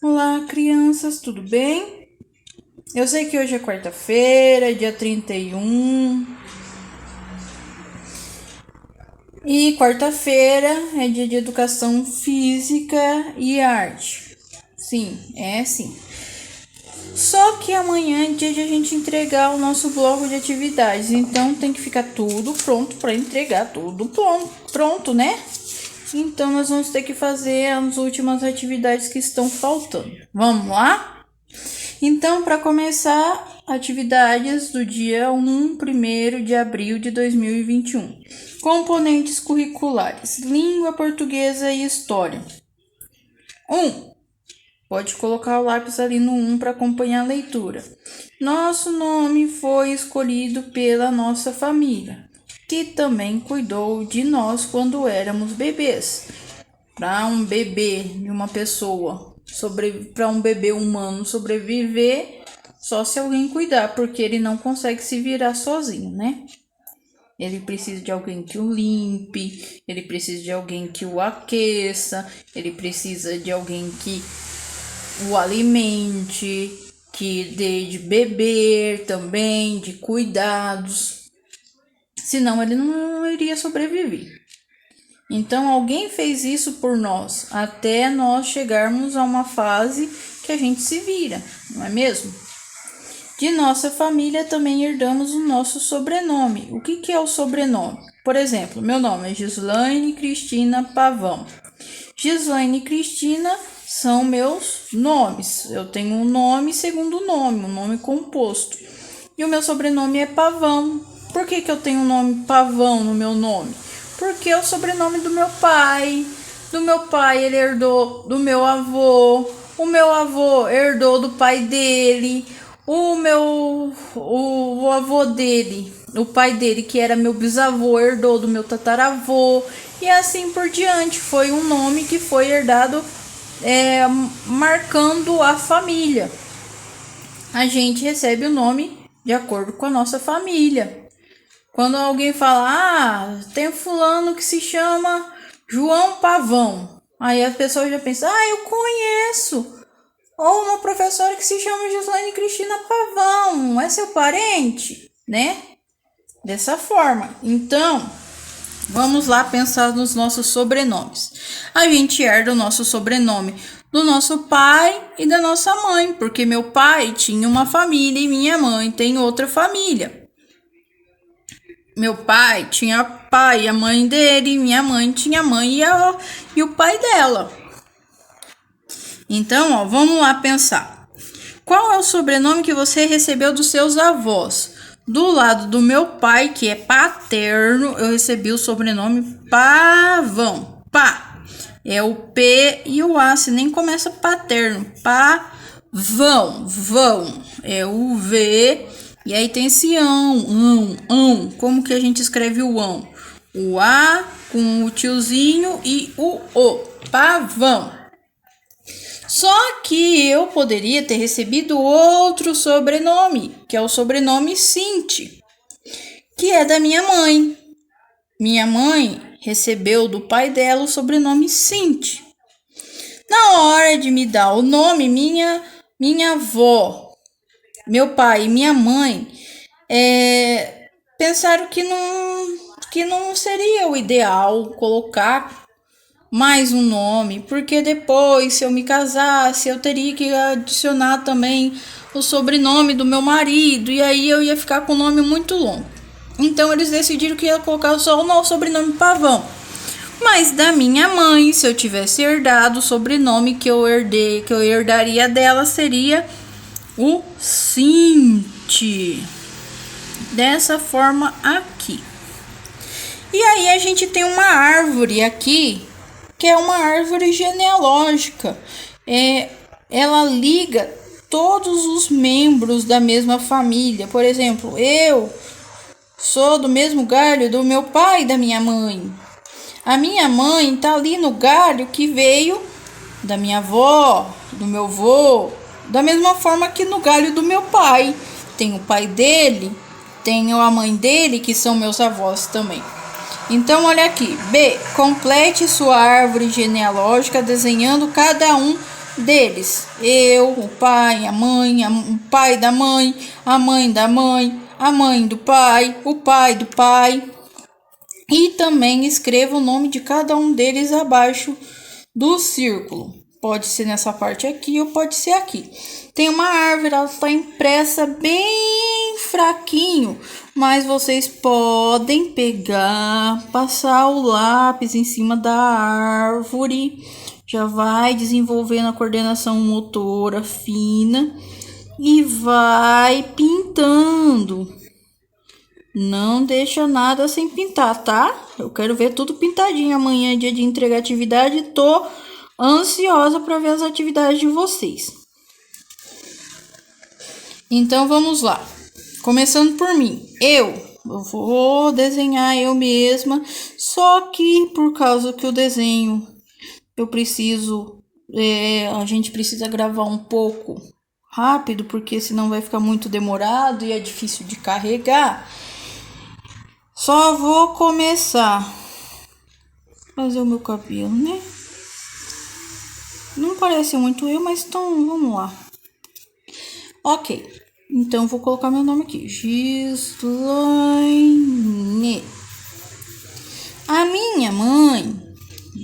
Olá, crianças, tudo bem? Eu sei que hoje é quarta-feira, dia 31. E quarta-feira é dia de educação física e arte. Sim, é sim. Só que amanhã é dia de a gente entregar o nosso bloco de atividades. Então tem que ficar tudo pronto para entregar, tudo pronto, né? Então nós vamos ter que fazer as últimas atividades que estão faltando. Vamos lá? Então, para começar, atividades do dia 1º de abril de 2021. Componentes curriculares: língua portuguesa e história. 1. Pode colocar o lápis ali no 1 para acompanhar a leitura. Nosso nome foi escolhido pela nossa família, que também cuidou de nós quando éramos bebês. Para um bebê de uma pessoa, para um bebê humano sobreviver, só se alguém cuidar, porque ele não consegue se virar sozinho, né? Ele precisa de alguém que o limpe, ele precisa de alguém que o aqueça, ele precisa de alguém que o alimente, que dê de beber também, de cuidados. Senão ele não iria sobreviver. Então alguém fez isso por nós, até nós chegarmos a uma fase que a gente se vira, não é mesmo? De nossa família também herdamos o nosso sobrenome. O que é o sobrenome? Por exemplo, meu nome é Gislaine Cristina Pavão. Gislaine e Cristina são meus nomes. Eu tenho um nome e segundo nome, um nome composto. E o meu sobrenome é Pavão. Por que eu tenho o nome Pavão no meu nome? Porque é o sobrenome do meu pai. Do meu pai ele herdou do meu avô. O meu avô herdou do pai dele. O avô dele, o pai dele, que era meu bisavô, herdou do meu tataravô. E assim por diante. Foi um nome que foi herdado marcando a família. A gente recebe o nome de acordo com a nossa família. Quando alguém fala, tem fulano que se chama João Pavão. Aí a pessoa já pensa, eu conheço. Ou uma professora que se chama Gislaine Cristina Pavão. É seu parente, né? Dessa forma. Então, vamos lá pensar nos nossos sobrenomes. A gente herda o nosso sobrenome do nosso pai e da nossa mãe, porque meu pai tinha uma família e minha mãe tem outra família. Meu pai tinha pai e a mãe dele, minha mãe tinha mãe e o pai dela. Então, vamos lá pensar. Qual é o sobrenome que você recebeu dos seus avós? Do lado do meu pai, que é paterno, eu recebi o sobrenome Pavão. Pá. É o P e o A, se nem começa paterno. Pavão. Vão. É o V. E aí tem esse ão. Como que a gente escreve o ão? O A com o tiozinho e o O. Pavão. Só que eu poderia ter recebido outro sobrenome, que é o sobrenome Cinti, que é da minha mãe. Minha mãe recebeu do pai dela o sobrenome Cinti. Na hora de me dar o nome, minha avó, meu pai e minha mãe pensaram que não seria o ideal colocar mais um nome, porque depois, se eu me casasse, eu teria que adicionar também o sobrenome do meu marido, e aí eu ia ficar com o nome muito longo. Então eles decidiram que ia colocar só o nosso sobrenome Pavão. Mas da minha mãe, se eu tivesse herdado o sobrenome que eu herdaria dela, seria o Cinti. Dessa forma aqui. E aí a gente tem uma árvore aqui, que é uma árvore genealógica. Ela liga todos os membros da mesma família. Por exemplo, eu sou do mesmo galho do meu pai e da minha mãe. A minha mãe tá ali no galho que veio da minha avó, do meu avô, da mesma forma que no galho do meu pai. Tem o pai dele, tem a mãe dele, que são meus avós também. Então, olha aqui. B. Complete sua árvore genealógica desenhando cada um deles. Eu, o pai, a mãe, o pai da mãe, a mãe da mãe, a mãe do pai, o pai do pai. E também escreva o nome de cada um deles abaixo do círculo. Pode ser nessa parte aqui ou pode ser aqui. Tem uma árvore, ela está impressa bem fraquinho, mas vocês podem pegar, passar o lápis em cima da árvore, já vai desenvolvendo a coordenação motora fina e vai pintando. Não deixa nada sem pintar, tá? Eu quero ver tudo pintadinho. Amanhã é dia de entregar atividade. Tô ansiosa para ver as atividades de vocês. Então vamos lá. Começando por mim. Eu vou desenhar eu mesma. Só que por causa que o desenho eu preciso... a gente precisa gravar um pouco rápido, porque senão vai ficar muito demorado e é difícil de carregar. Só vou começar a fazer o meu cabelo, né? Não parece muito eu, mas então vamos lá. Ok, então vou colocar meu nome aqui. Gislaine. A minha mãe,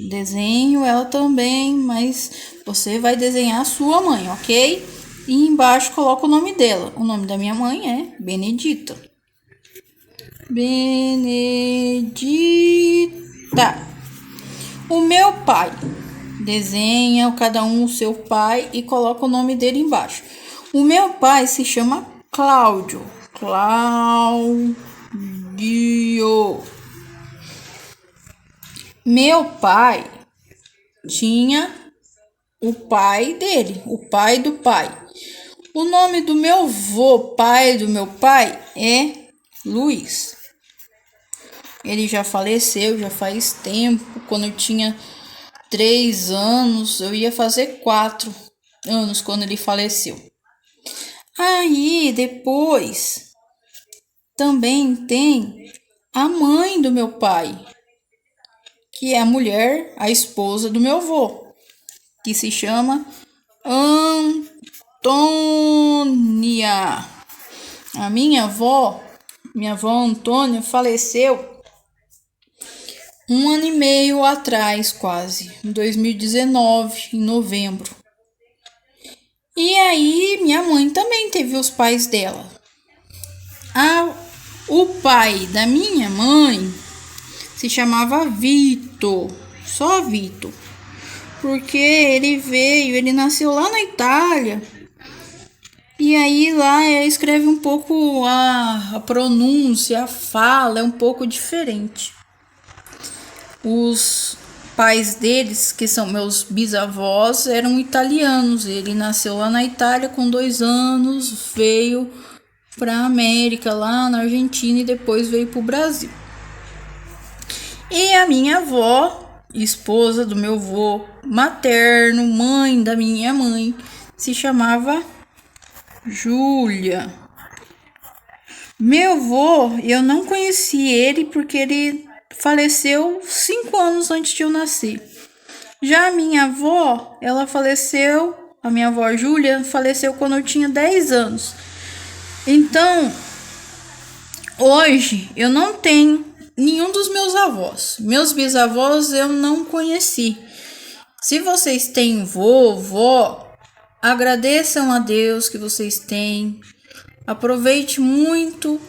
desenho ela também, mas você vai desenhar a sua mãe, ok? E embaixo coloca o nome dela. O nome da minha mãe é Benedita. Benedita. O meu pai, desenha cada um o seu pai e coloca o nome dele embaixo. O meu pai se chama Cláudio. Cláudio. Meu pai tinha o pai dele, o pai do pai. O nome do meu avô, pai do meu pai, é Luiz. Ele já faleceu, já faz tempo. Quando eu tinha 3 anos, eu ia fazer 4 anos quando ele faleceu. Aí, depois, também tem a mãe do meu pai, que é a mulher, a esposa do meu avô, que se chama Antônia. A minha avó Antônia, faleceu 1 ano e meio atrás, quase, em 2019, em novembro. E aí, minha mãe também teve os pais dela. O pai da minha mãe se chamava Vitor, só Vitor, porque ele nasceu lá na Itália. E aí lá escreve um pouco a pronúncia, a fala é um pouco diferente. Os pais deles, que são meus bisavós, eram italianos. Ele nasceu lá na Itália com 2 anos, veio para a América, lá na Argentina, e depois veio para o Brasil. E a minha avó, esposa do meu avô materno, mãe da minha mãe, se chamava Júlia. Meu avô, eu não conheci ele porque ele faleceu 5 anos antes de eu nascer. Já a minha avó, a minha avó Júlia, faleceu quando eu tinha 10 anos. Então, hoje eu não tenho nenhum dos meus avós. Meus bisavós eu não conheci. Se vocês têm vovó, agradeçam a Deus que vocês têm. Aproveite muito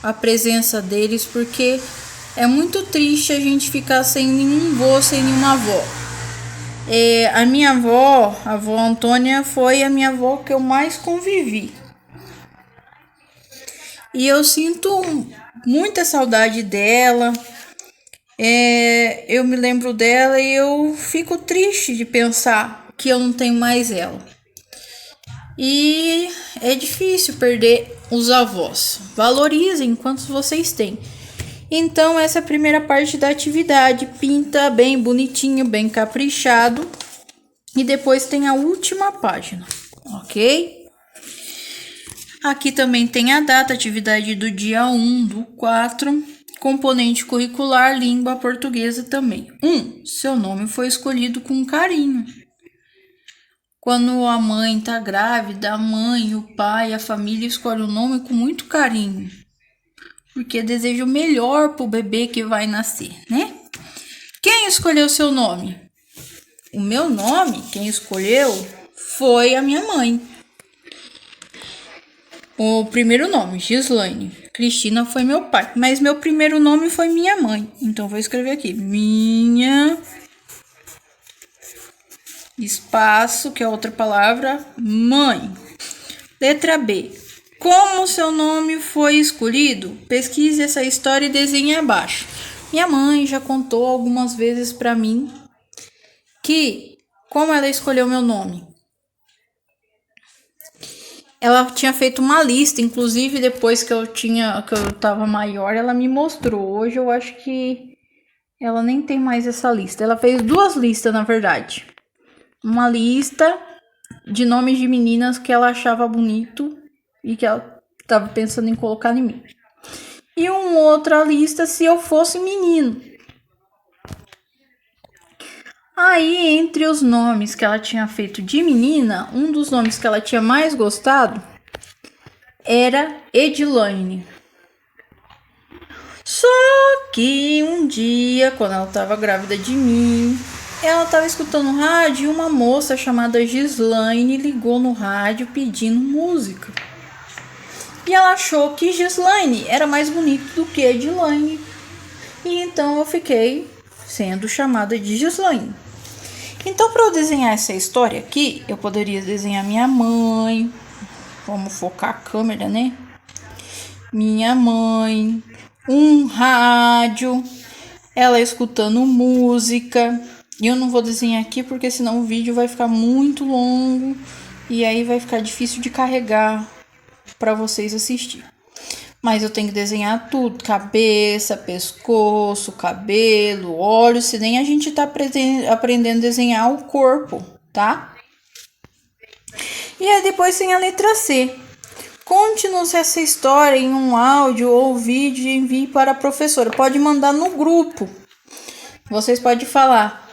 a presença deles, porque é muito triste a gente ficar sem nenhum vô, sem nenhuma avó. A minha avó, a avó Antônia, foi a minha avó que eu mais convivi. E eu sinto muita saudade dela. Eu me lembro dela e eu fico triste de pensar que eu não tenho mais ela. E é difícil perder os avós. Valorizem quantos vocês têm. Então, essa é a primeira parte da atividade. Pinta bem bonitinho, bem caprichado. E depois tem a última página, ok? Aqui também tem a data, atividade do dia 1/4. Componente curricular, língua portuguesa também. Seu nome foi escolhido com carinho. Quando a mãe tá grávida, a mãe, o pai, a família escolhe o nome com muito carinho, porque deseja o melhor pro bebê que vai nascer, né? Quem escolheu seu nome? O meu nome, quem escolheu foi a minha mãe. O primeiro nome, Gislaine. Cristina foi meu pai, mas meu primeiro nome foi minha mãe. Então vou escrever aqui, minha espaço, que é outra palavra, mãe. Letra B. Como seu nome foi escolhido? Pesquise essa história e desenhe abaixo. Minha mãe já contou algumas vezes para mim que como ela escolheu meu nome. Ela tinha feito uma lista, inclusive depois que eu tava maior, ela me mostrou. Hoje eu acho que ela nem tem mais essa lista. Ela fez 2 listas, na verdade. Uma lista de nomes de meninas que ela achava bonito e que ela tava pensando em colocar em mim. E uma outra lista se eu fosse menino. Aí, entre os nomes que ela tinha feito de menina, um dos nomes que ela tinha mais gostado era Edilaine. Só que um dia, quando ela estava grávida de mim, ela estava escutando no rádio e uma moça chamada Gislaine ligou no rádio pedindo música. E ela achou que Gislaine era mais bonito do que Edilaine. E então eu fiquei sendo chamada de Gislaine. Então, para eu desenhar essa história aqui, eu poderia desenhar minha mãe. Vamos focar a câmera, né? Minha mãe, um rádio, ela escutando música. E eu não vou desenhar aqui porque senão o vídeo vai ficar muito longo e aí vai ficar difícil de carregar para vocês assistir. Mas eu tenho que desenhar tudo, cabeça, pescoço, cabelo, olhos, se nem a gente tá aprendendo a desenhar o corpo, tá? E aí depois tem a letra C. Conte-nos essa história em um áudio ou vídeo e envie para a professora. Pode mandar no grupo. Vocês podem falar,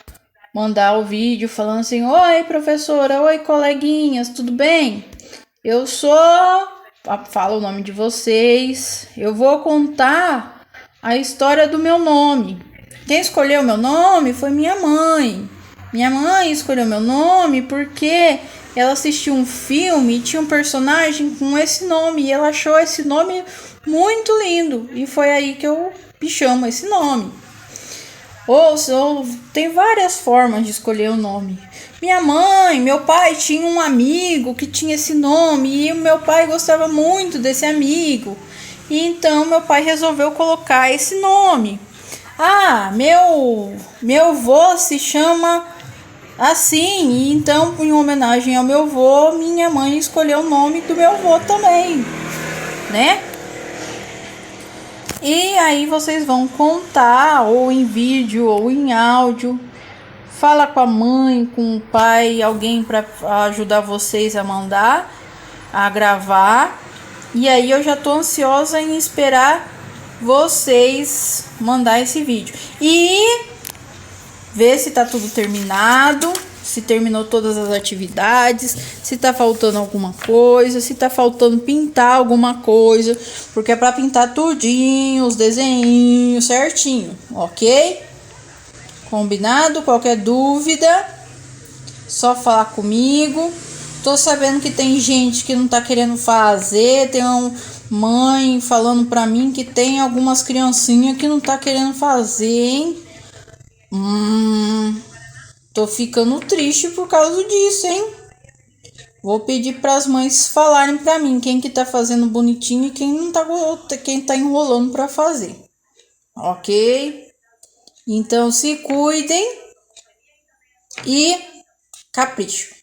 mandar o vídeo falando assim, oi professora, oi coleguinhas, tudo bem? Eu sou... Fala o nome de vocês. Eu vou contar a história do meu nome. Quem escolheu meu nome foi minha mãe. Minha mãe escolheu meu nome porque ela assistiu um filme e tinha um personagem com esse nome. E ela achou esse nome muito lindo. E foi aí que eu me chamo esse nome. Ou tem várias formas de escolher o nome. Minha mãe, meu pai tinha um amigo que tinha esse nome e o meu pai gostava muito desse amigo. E então meu pai resolveu colocar esse nome. Ah, meu avô se chama assim. E então, em homenagem ao meu avô, minha mãe escolheu o nome do meu avô também, né? E aí vocês vão contar, ou em vídeo, ou em áudio. Fala com a mãe, com o pai, alguém para ajudar vocês a mandar, a gravar. E aí eu já tô ansiosa em esperar vocês mandar esse vídeo. E ver se tá tudo terminado, se terminou todas as atividades, se tá faltando alguma coisa, se tá faltando pintar alguma coisa, porque é para pintar tudinho, os desenhinhos certinho, ok? Combinado? Qualquer dúvida, só falar comigo. Tô sabendo que tem gente que não tá querendo fazer, tem uma mãe falando pra mim que tem algumas criancinhas que não tá querendo fazer, hein? Tô ficando triste por causa disso, hein? Vou pedir pras mães falarem pra mim quem que tá fazendo bonitinho e quem tá enrolando pra fazer. Ok? Então se cuidem e capricho.